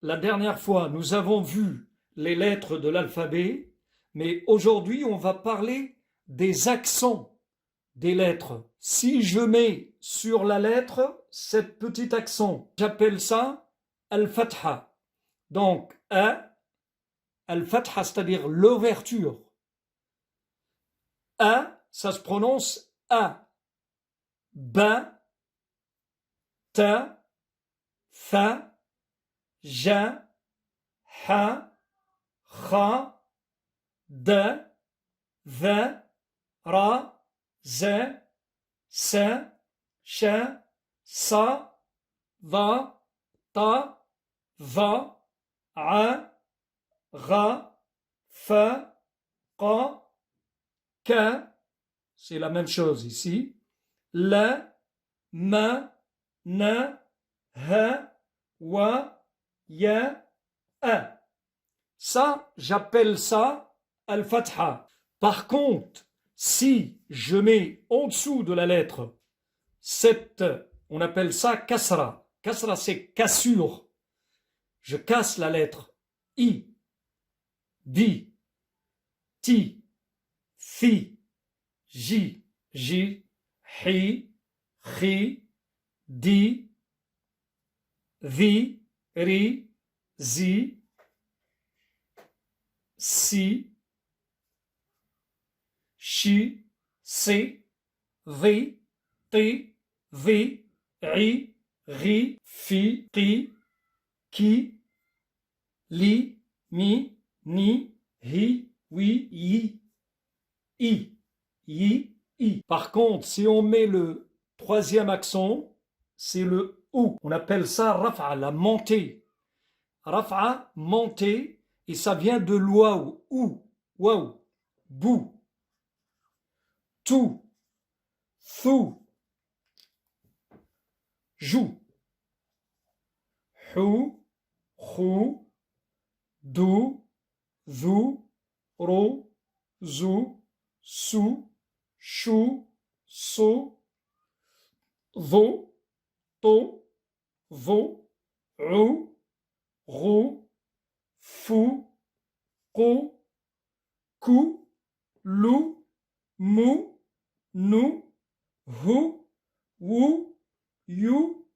La dernière fois, nous avons vu les lettres de l'alphabet, mais aujourd'hui, on va parler des accents des lettres. Si je mets sur la lettre cet petit accent, j'appelle ça al-fatha. Donc, al-fatha, c'est-à-dire l'ouverture. Ça se prononce a. Ba, ta, tha, ja, ha, kha, da, va, ra, za, sa, sha, sa, va, ta, va, a, ra, fa, qa, ka, c'est la même chose ici, la, ma, na, ha, wa, ya, a. Ça, j'appelle ça al-fatha. Par contre, si je mets en dessous de la lettre cette, on appelle ça kasra. Kasra, c'est cassure. Je casse la lettre i, di, ti, fi, ji, hi, chi, di, vi, ri, zi, si, shi, se, vi, ti, vi, ri, ri, fi, qui, qui, li, mi, ni, hi, oui, i, i. Par contre, si on met le troisième accent, c'est le ou. On appelle ça raf'a, la montée. Raf'a, montée, et ça vient de l'ouaou, waouh, bou, tout, thou, jou, hou, khou, dou, zou, ro, zou, sou, chou, so, vo, to, vo, rou, rou, fou, qou, kou, lou, mou, nou, hou, wou, you,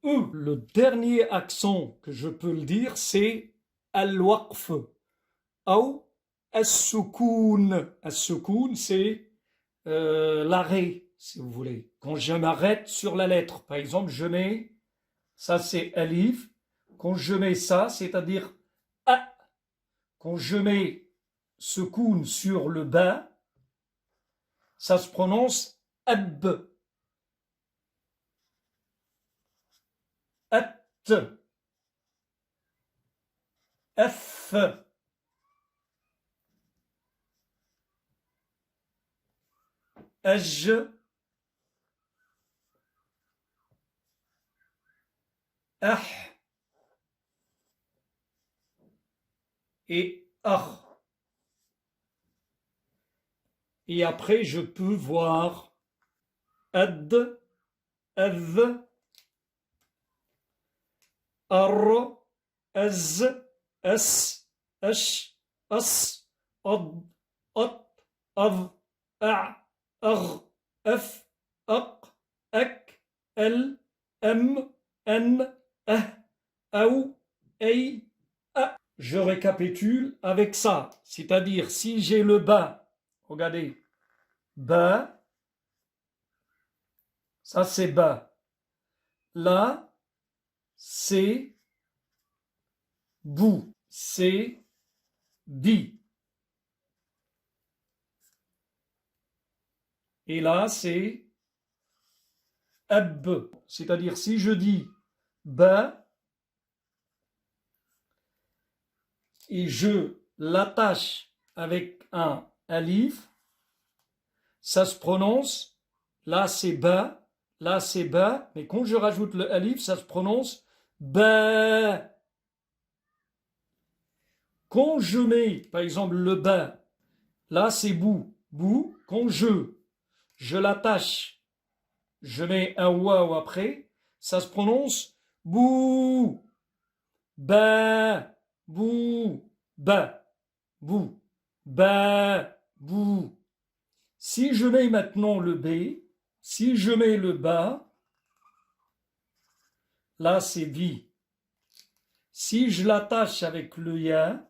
ou. Le dernier accent que je peux le dire, c'est al-waqf ou as-soukoun. As-soukoun, c'est l'arrêt, si vous voulez. Quand je m'arrête sur la lettre, par exemple, je mets, ça c'est alif. Quand je mets ça, c'est-à-dire a. Quand je mets soukoun sur le ba, ça se prononce ab. At, f, aj, ah et ah. Et après, je peux voir ad, av, ar, az, as, ash, as, ad, at, av, a, ag, af, aq, ak, al, am, an, ah, ou, ay, a. Je récapitule avec ça, c'est-à-dire si j'ai le bas, regardez, bas, ça c'est bas, là, c'est bou, c'est bi, et là c'est ab, c'est-à-dire si je dis bas, et je l'attache avec un alif, ça se prononce, là c'est ba, là c'est ba, mais quand je rajoute le alif, ça se prononce ba. Quand je mets, par exemple, le ba, là c'est bou, bou, quand je l'attache, je mets un waouh après, ça se prononce bou, ba, bou, ba, bou, ba, bou. Si je mets maintenant le B, si je mets le bas, là c'est bi. Si je l'attache avec le ya,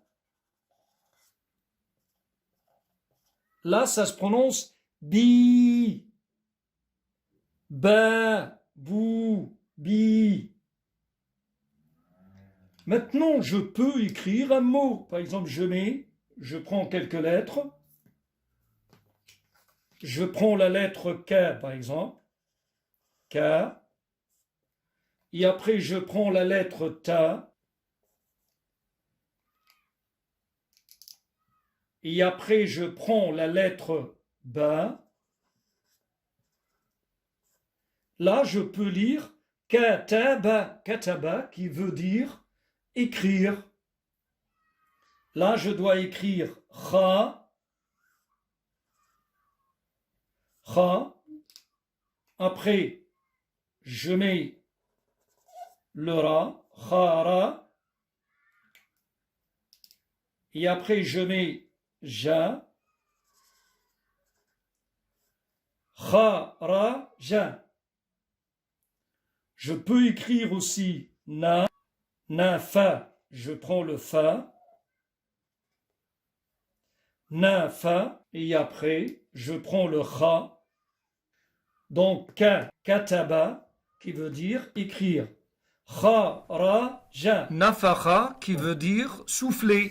là ça se prononce bi, ba, bou, bi. Maintenant, je peux écrire un mot. Par exemple, je prends quelques lettres. Je prends la lettre K, par exemple. K. Et après, je prends la lettre Ta. Et après, je prends la lettre Ba. Là, je peux lire Kataba, kataba, qui veut dire écrire. Là, je dois écrire Kha. Kha. Après, je mets le Ra. Khara. Et après, je mets Ja. Kharaja. Je peux écrire aussi Na. Na, Fa. Je prends le Fa. Na, Fa. Et après, je prends le Kha. Donc, Ka, Kataba, qui veut dire écrire. Kharaja. Nafakha, qui veut dire souffler.